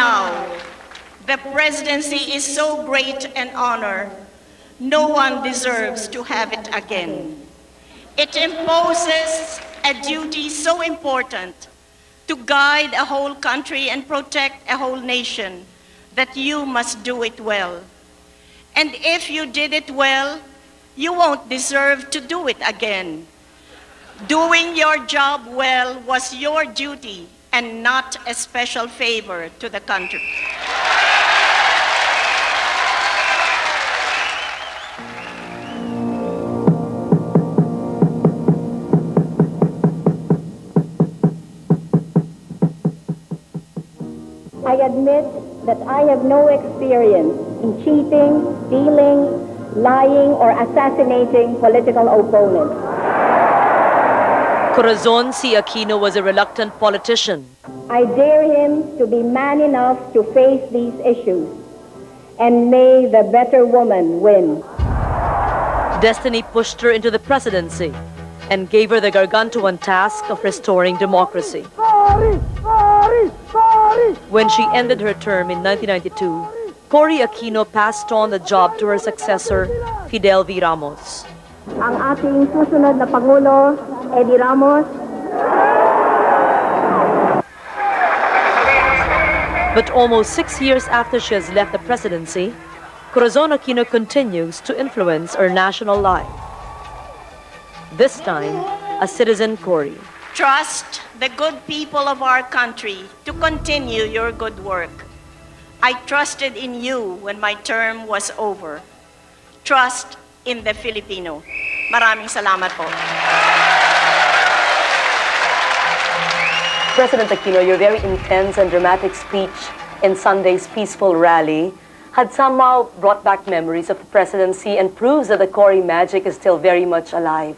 now, the presidency is so great an honor, no one deserves to have it again. It imposes a duty so important to guide a whole country and protect a whole nation that you must do it well. And if you did it well, you won't deserve to do it again. Doing your job well was your duty and not a special favor to the country. I admit that I have no experience in cheating, stealing, lying, or assassinating political opponents. Cory Aquino was a reluctant politician. I dare him to be man enough to face these issues, and may the better woman win. Destiny pushed her into the presidency and gave her the gargantuan task of restoring democracy. When she ended her term in 1992, Cory Aquino passed on the job to her successor, Fidel V. Ramos. Ang ating susunod na Pangulo, Ramos. But almost 6 years after she has left the presidency, Cory Aquino continues to influence our national life. This time, as Citizen Cory. Trust the good people of our country to continue your good work. I trusted in you when my term was over. Trust in the Filipino. Maraming salamat po. President Aquino, your very intense and dramatic speech in Sunday's peaceful rally had somehow brought back memories of the presidency and proves that the Cory magic is still very much alive.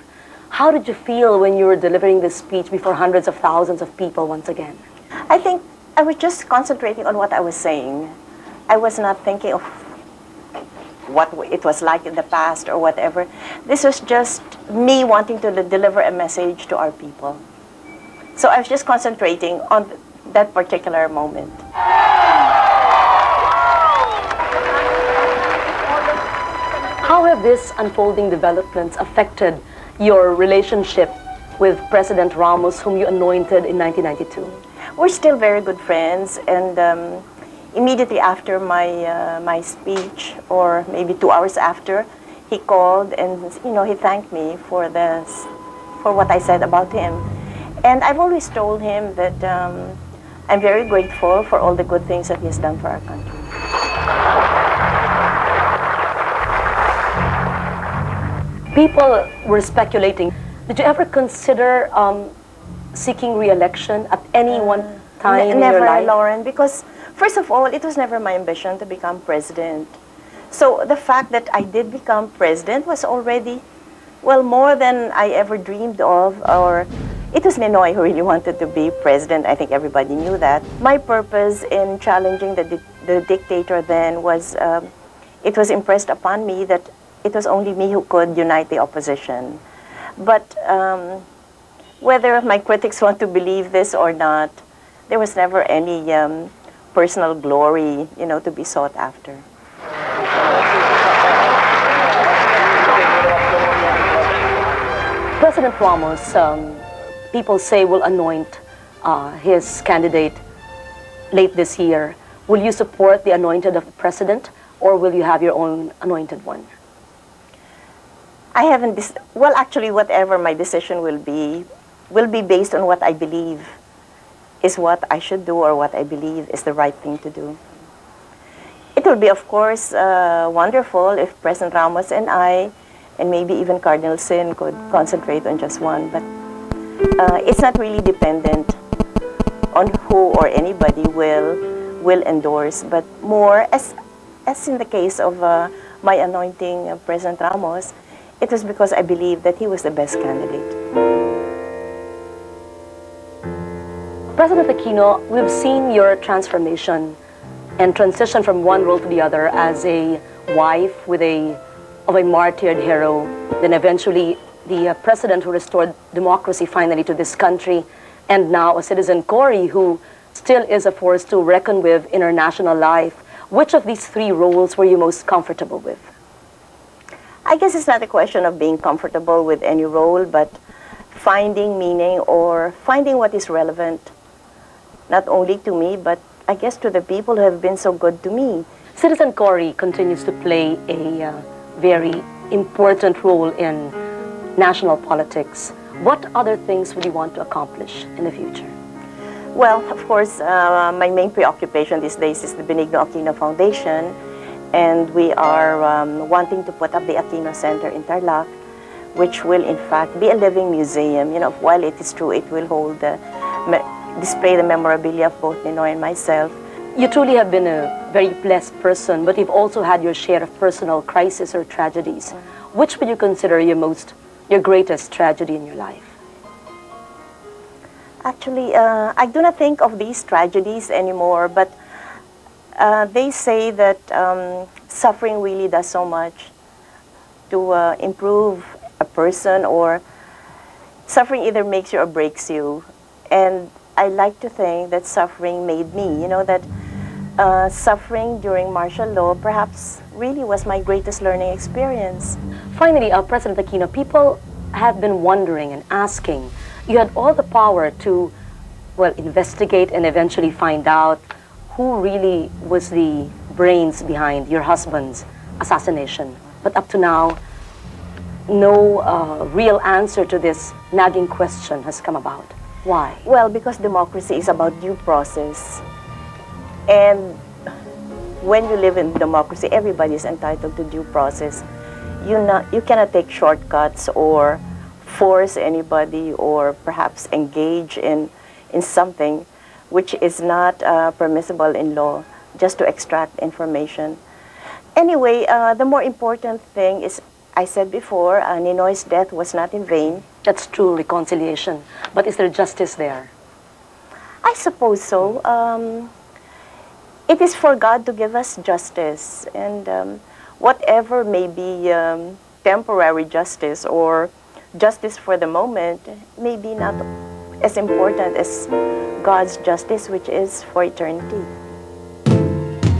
How did you feel when you were delivering this speech before hundreds of thousands of people once again? I think I was just concentrating on what I was saying. I was not thinking of what it was like in the past or whatever. This was just me wanting to deliver a message to our people. So I was just concentrating on that particular moment. How have these unfolding developments affected your relationship with President Ramos, whom you anointed in 1992? We're still very good friends, and immediately after my speech, or maybe 2 hours after, he called and he thanked me for what I said about him. And I've always told him that I'm very grateful for all the good things that he has done for our country. People were speculating. Did you ever consider seeking re-election at any one time in your life? Never, Loren, because first of all, it was never my ambition to become president. So the fact that I did become president was already, well, more than I ever dreamed of. Or it was Ninoy who really wanted to be president. I think everybody knew that. My purpose in challenging the dictator then was, it was impressed upon me that it was only me who could unite the opposition. But whether my critics want to believe this or not, there was never any personal glory, to be sought after. President Ramos, people say, will anoint his candidate late this year. Will you support the anointed of the president, or will you have your own anointed one? I haven't, well, actually, whatever my decision will be based on what I believe is what I should do, or what I believe is the right thing to do. It will be, of course, wonderful if President Ramos and I, and maybe even Cardinal Sin, could concentrate on just one, but it's not really dependent on who or anybody will endorse, but more, as in the case of my anointing President Ramos, it was because I believed that he was the best candidate. President Aquino, we've seen your transformation and transition from one role to the other as a wife of a martyred hero, then eventually the president who restored democracy finally to this country, and now a Citizen Cory who still is a force to reckon with in our national life. Which of these three roles were you most comfortable with? I guess it's not a question of being comfortable with any role, but finding meaning or finding what is relevant, not only to me, but I guess to the people who have been so good to me. Citizen Cory continues to play a very important role in national politics. What other things would you want to accomplish in the future? Well, of course, my main preoccupation these days is the Benigno Aquino Foundation, and we are wanting to put up the Aquino Center in Tarlac, which will in fact be a living museum. You know, while it is true it will hold display the memorabilia of both Ninoy and myself. You truly have been a very blessed person, but you've also had your share of personal crises or tragedies. Which would you consider your greatest tragedy in your life? Actually, I do not think of these tragedies anymore, but they say that suffering really does so much to improve a person, or suffering either makes you or breaks you. And I like to think that suffering made me, you know, that suffering during martial law perhaps really was my greatest learning experience. Finally, President Aquino, people have been wondering and asking, you had all the power to, well, investigate and eventually find out who really was the brains behind your husband's assassination. But up to now, no real answer to this nagging question has come about. Why? Well, because democracy is about due process. And when you live in democracy, everybody is entitled to due process. You cannot take shortcuts or force anybody or perhaps engage in something which is not permissible in law just to extract information. Anyway, the more important thing is, I said before, Ninoy's death was not in vain. That's true reconciliation. But is there justice there? I suppose so. It is for God to give us justice. And whatever may be temporary justice or justice for the moment may be not as important as God's justice, which is for eternity.